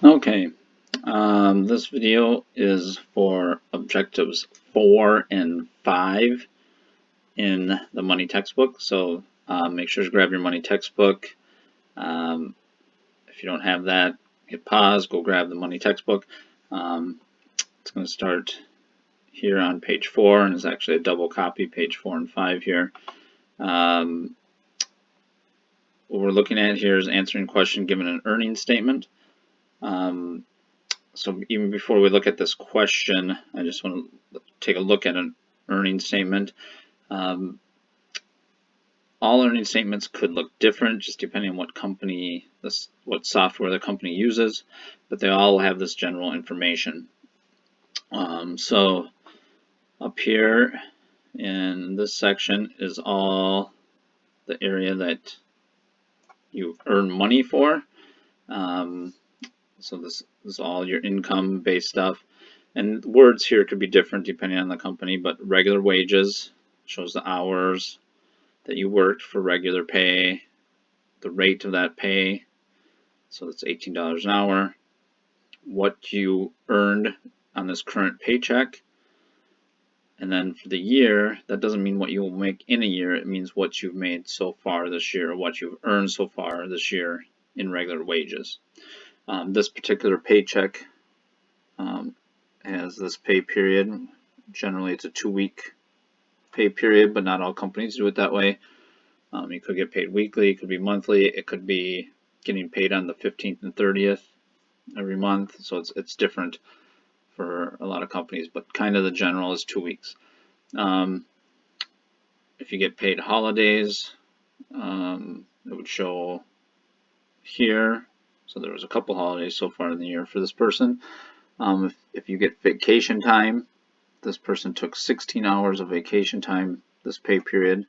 Okay, this video is for objectives 4 and 5 in the money textbook. So make sure to grab your money textbook. If you don't have that, hit pause, go grab the money textbook. It's going to start here on page 4, and it's actually a double copy, page 4 and 5 here. What we're looking at here is answering a question given an earnings statement. So even before we look at this question, I just want to take a look at an earnings statement. All earnings statements could look different just depending on what company, what software the company uses, but they all have this general information. So up here in this section is all the area that you earn money for. So this is all your income-based stuff. And words here could be different depending on the company, but regular wages shows the hours that you worked for regular pay, the rate of that pay, so that's $18 an hour, what you earned on this current paycheck, and then for the year, that doesn't mean what you will make in a year, it means what you've made so far this year, what you've earned so far this year in regular wages. This particular paycheck has this pay period. Generally, it's a 2-week pay period, but not all companies do it that way. You could get paid weekly, it could be monthly, it could be getting paid on the 15th and 30th every month. So it's different for a lot of companies, but kind of the general is 2 weeks. If you get paid holidays, it would show here. So there was a couple holidays so far in the year for this person. If you get vacation time, this person took 16 hours of vacation time this pay period.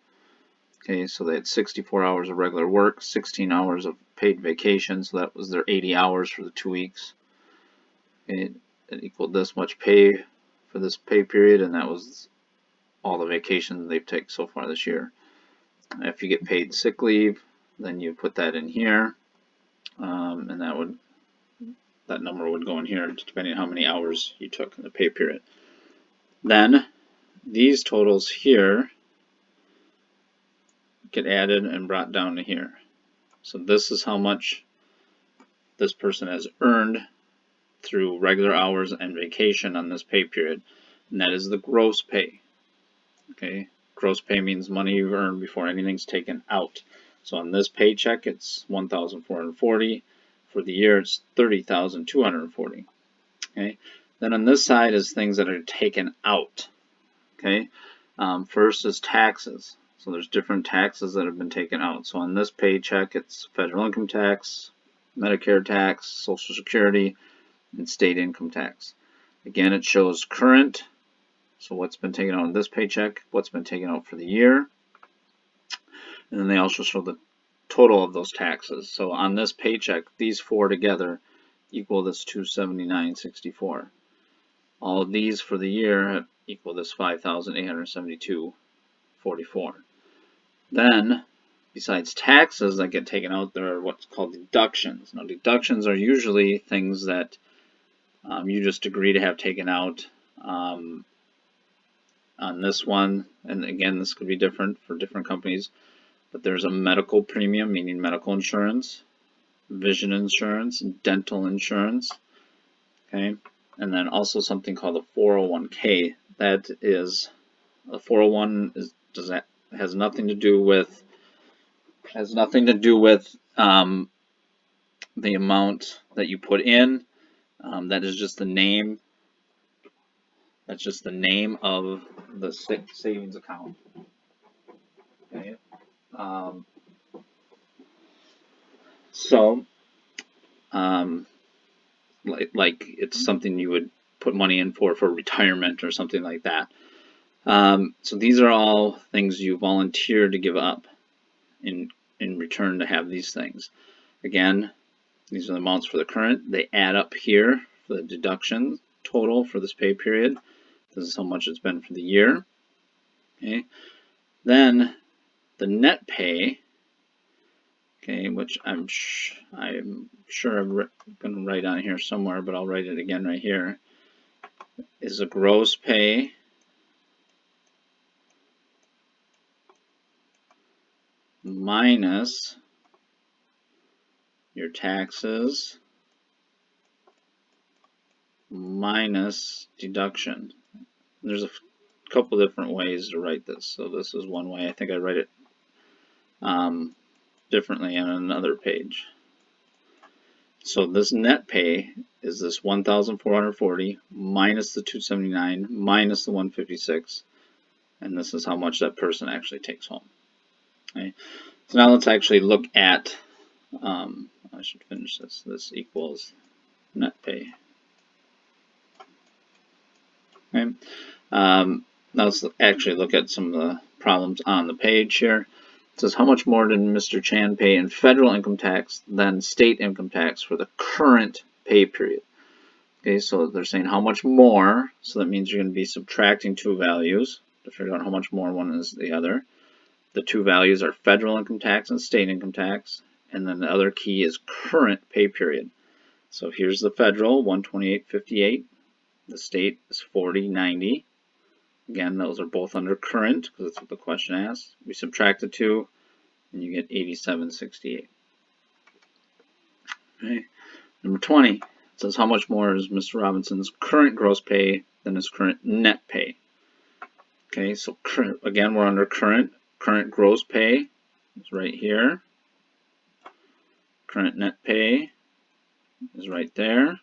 Okay, so they had 64 hours of regular work, 16 hours of paid vacation, so that was their 80 hours for the 2 weeks. Okay, it equaled this much pay for this pay period, and that was all the vacation they've taken so far this year. If you get paid sick leave, then you put that in here, and that number would go in here depending on how many hours you took in the pay period. Then these totals here get added and brought down to here. So this is how much this person has earned through regular hours and vacation on this pay period, and that is the gross pay. Okay, gross pay means money you've earned before anything's taken out. So on this paycheck, it's $1,440. For the year, it's $30,240. Okay, then on this side is things that are taken out. Okay, first is taxes. So there's different taxes that have been taken out. So on this paycheck, it's federal income tax, Medicare tax, Social Security, and state income tax. Again, it shows current, so what's been taken out in this paycheck, what's been taken out for the year, and then they also show the total of those taxes. So on this paycheck, these four together equal this $279.64. All of these for the year equal this $5,872.44. Then, besides taxes that get taken out, there are what's called deductions. Now, deductions are usually things that you just agree to have taken out on this one. And again, this could be different for different companies. But there's a medical premium, meaning medical insurance, vision insurance, dental insurance. Okay, and then also something called a 401k. That is a 401 has nothing to do with the amount that you put in. That is just the name. That's just the name of the savings account. Okay. Like it's something you would put money in for retirement or something like that. So these are all things you volunteer to give up in return to have these things. Again, these are the amounts for the current. They add up here for the deduction total for this pay period. This is how much it's been for the year. Okay. Then the net pay okay, which I'm sure I'm going to write on here somewhere, but I'll write it again right here, is a gross pay minus your taxes minus deduction. There's a couple different ways to write this. So this is one way. I think I write it differently on another page. So this net pay is this 1,440 minus the 279 minus the 156, and this is how much that person actually takes home. Okay. So now let's actually look at, I should finish this. This equals net pay. Okay. Now let's actually look at some of the problems on the page here. It says, how much more did Mr. Chan pay in federal income tax than state income tax for the current pay period? Okay, so they're saying how much more, so that means you're going to be subtracting two values to figure out how much more one is the other. The two values are federal income tax and state income tax, and then the other key is current pay period. So here's the federal, 128.58. The state is 40.90. Again, those are both under current because that's what the question asks. We subtract the two, and you get 87.68. Okay. Number 20 it says how much more is Mr. Robinson's current gross pay than his current net pay. Okay, so current, again, we're under current. Current gross pay is right here. Current net pay is right there.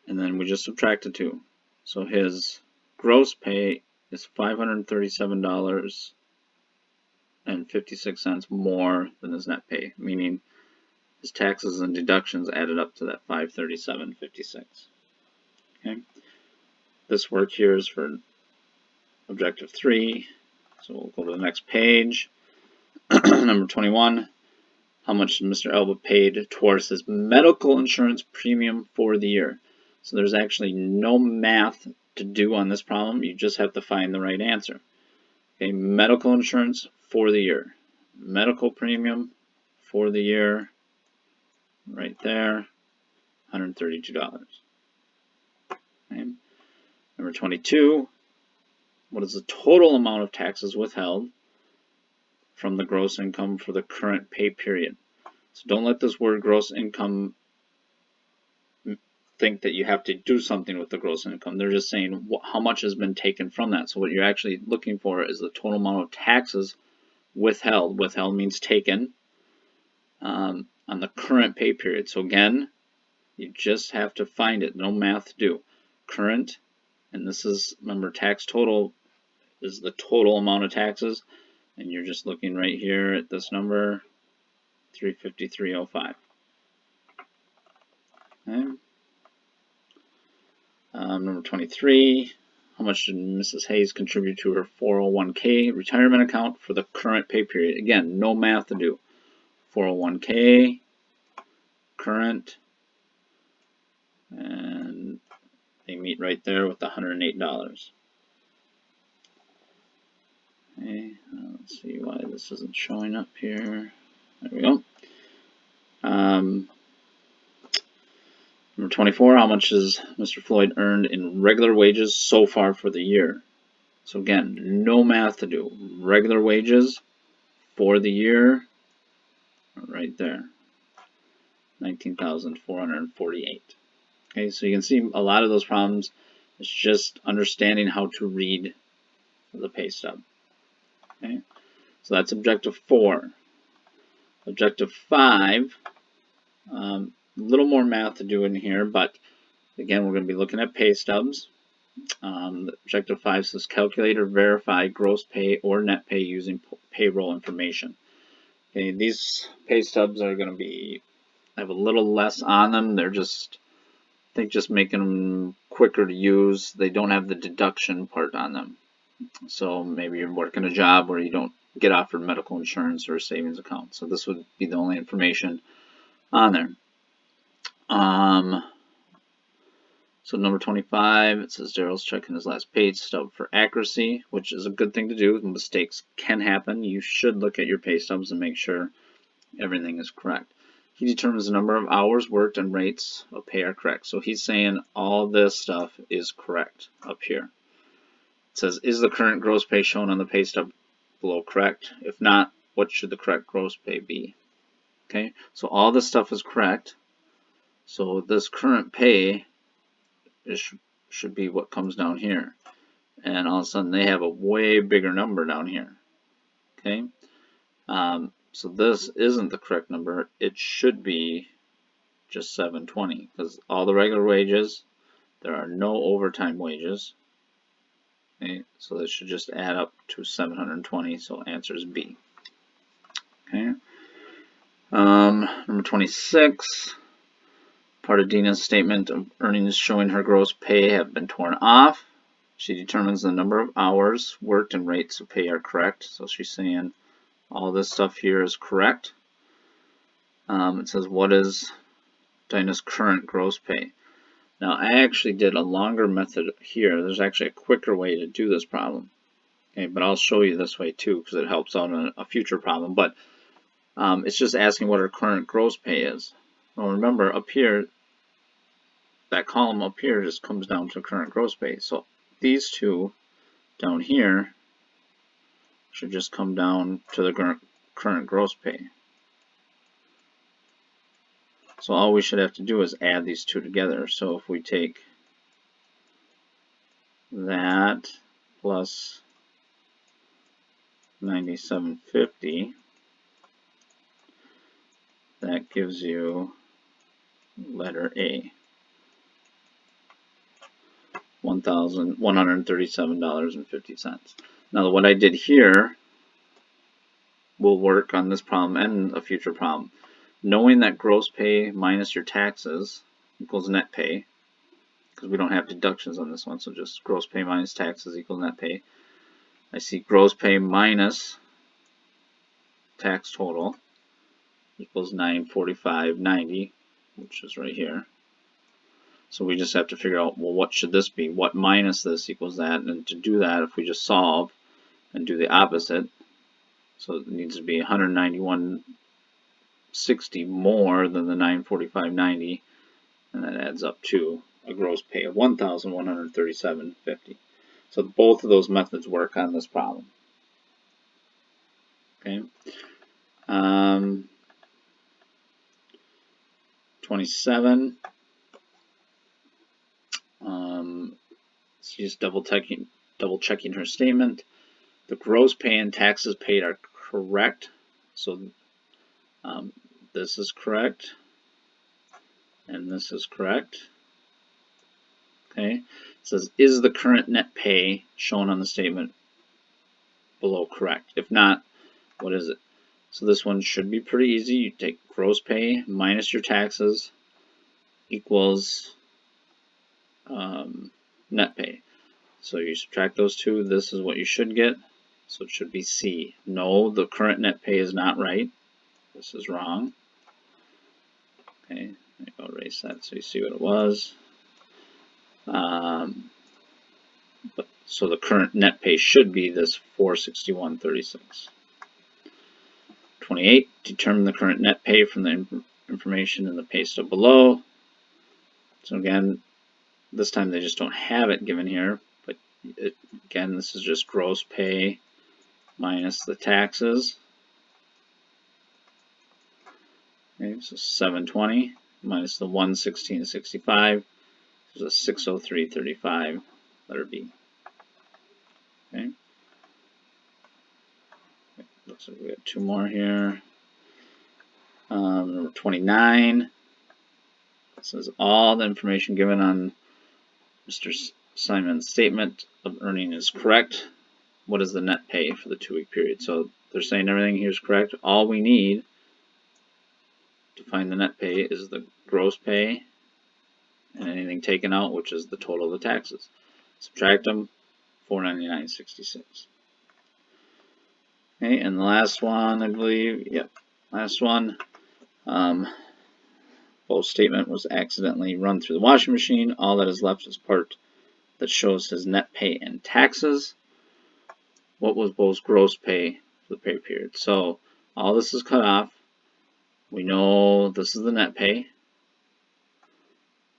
And then we just subtract the two. So his gross pay is $537.56 more than his net pay, meaning his taxes and deductions added up to that $537.56. Okay. This work here is for objective 3. So we'll go to the next page. Number 21. How much Mr. Elba paid towards his medical insurance premium for the year? So there's actually no math to do on this problem. You just have to find the right answer. Okay, medical insurance for the year. Medical premium for the year, right there, $132. Okay. Number 22. What is the total amount of taxes withheld from the gross income for the current pay period? So don't let this word gross income think that you have to do something with the gross income. They're just saying how much has been taken from that. So what you're actually looking for is the total amount of taxes withheld. Withheld means taken on the current pay period. So again, you just have to find it. No math to do. Current, and this is, remember, tax total is the total amount of taxes, and you're just looking right here at this number, 353.05. Okay. Number 23, how much did Mrs. Hayes contribute to her 401k retirement account for the current pay period? Again, no math to do. 401k, current, and they meet right there with the $108. Okay, let's see why this isn't showing up here. There we go. Number 24, how much has Mr. Floyd earned in regular wages so far for the year? So again, no math to do. Regular wages for the year, right there, 19,448. Okay, so you can see a lot of those problems is just understanding how to read the pay stub. Okay, so that's objective 4. Objective 5, a little more math to do in here, but again, we're going to be looking at pay stubs. Objective 5 says calculate or verify gross pay or net pay using payroll information. Okay, these pay stubs are going to have a little less on them. They're just, I think, just making them quicker to use. They don't have the deduction part on them. So maybe you're working a job where you don't get offered medical insurance or a savings account. So this would be the only information on there. So number 25, it says Daryl's checking his last pay stub for accuracy, which is a good thing to do. Mistakes can happen. You should look at your pay stubs and make sure everything is correct. He determines the number of hours worked and rates of pay are correct. So he's saying all this stuff is correct up here. It says, is the current gross pay shown on the pay stub below correct? If not, what should the correct gross pay be? Okay, so all this stuff is correct. So this current pay should be what comes down here. And all of a sudden they have a way bigger number down here. Okay, so this isn't the correct number. It should be just 720 because all the regular wages, there are no overtime wages. Okay, so this should just add up to 720, so answer is B. Okay. Number 26, part of Dina's statement of earnings showing her gross pay have been torn off. She determines the number of hours worked and rates of pay are correct. So she's saying all this stuff here is correct. It says, what is Dina's current gross pay? Now, I actually did a longer method here. There's actually a quicker way to do this problem. Okay, but I'll show you this way too because it helps out in a future problem. But it's just asking what her current gross pay is. Well, remember up here, that column up here just comes down to current gross pay. So these two down here should just come down to the current gross pay. So all we should have to do is add these two together. So if we take that plus 9750, that gives you letter A, $1,137.50. Now what I did here will work on this problem and a future problem. Knowing that gross pay minus your taxes equals net pay, because we don't have deductions on this one, so just gross pay minus taxes equals net pay. I see gross pay minus tax total equals $945.90, which is right here. So we just have to figure out, well, what should this be? What minus this equals that? And to do that, if we just solve and do the opposite, so it needs to be 191.60 more than the 945.90, and that adds up to a gross pay of $1,137.50. So both of those methods work on this problem. Okay. 27. She's double checking her statement. The gross pay and taxes paid are correct. So this is correct, and this is correct. Okay. It says, is the current net pay shown on the statement below correct? If not, what is it? So this one should be pretty easy. You take gross pay minus your taxes equals net pay. So you subtract those two, this is what you should get. So it should be C. No, the current net pay is not right. This is wrong. Okay, I'll erase that so you see what it was. So the current net pay should be this $461.36. 28, determine the current net pay from the information in the pay stub below. So again, this time they just don't have it given here, but again, this is just gross pay minus the taxes. Okay, so 720 minus the 116.65 is a 603.35, letter B. Okay. Looks like we got two more here. Number 29. This is all the information given on Mr. Simon's statement of earning is correct. What is the net pay for the 2-week period? So they're saying everything here is correct. All we need to find the net pay is the gross pay and anything taken out, which is the total of the taxes. Subtract them, $499.66. Okay, and the last one, I believe, yep, last one. Bo's statement was accidentally run through the washing machine. All that is left is part that shows his net pay and taxes. What was Bo's gross pay for the pay period? So all this is cut off. We know this is the net pay.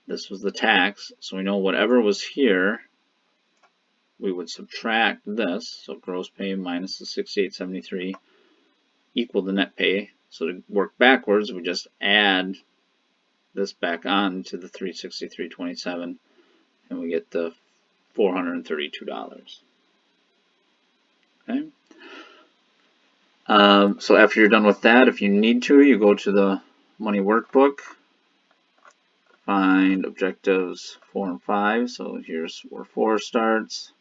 This was the tax. So we know whatever was here, we would subtract this. So gross pay minus the 6873 equal the net pay. So to work backwards, we just add this back on to the 363.27 and we get the $432. Okay. So after you're done with that, if you need to, you go to the money workbook, find objectives 4 and 5. So here's where 4 starts,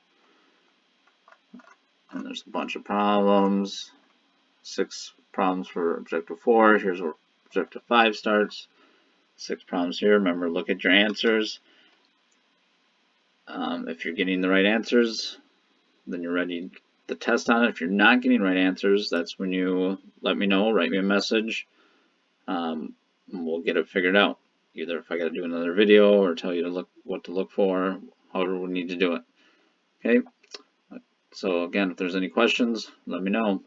and there's a bunch of problems. 6 problems for objective 4. Here's where objective 5 starts. 6 problems here. Remember, look at your answers. If you're getting the right answers, then you're ready to test on it. If you're not getting right answers, that's when you let me know, write me a message. We'll get it figured out. Either if I got to do another video or tell you to look what to look for, however we need to do it. Okay. So again, if there's any questions, let me know.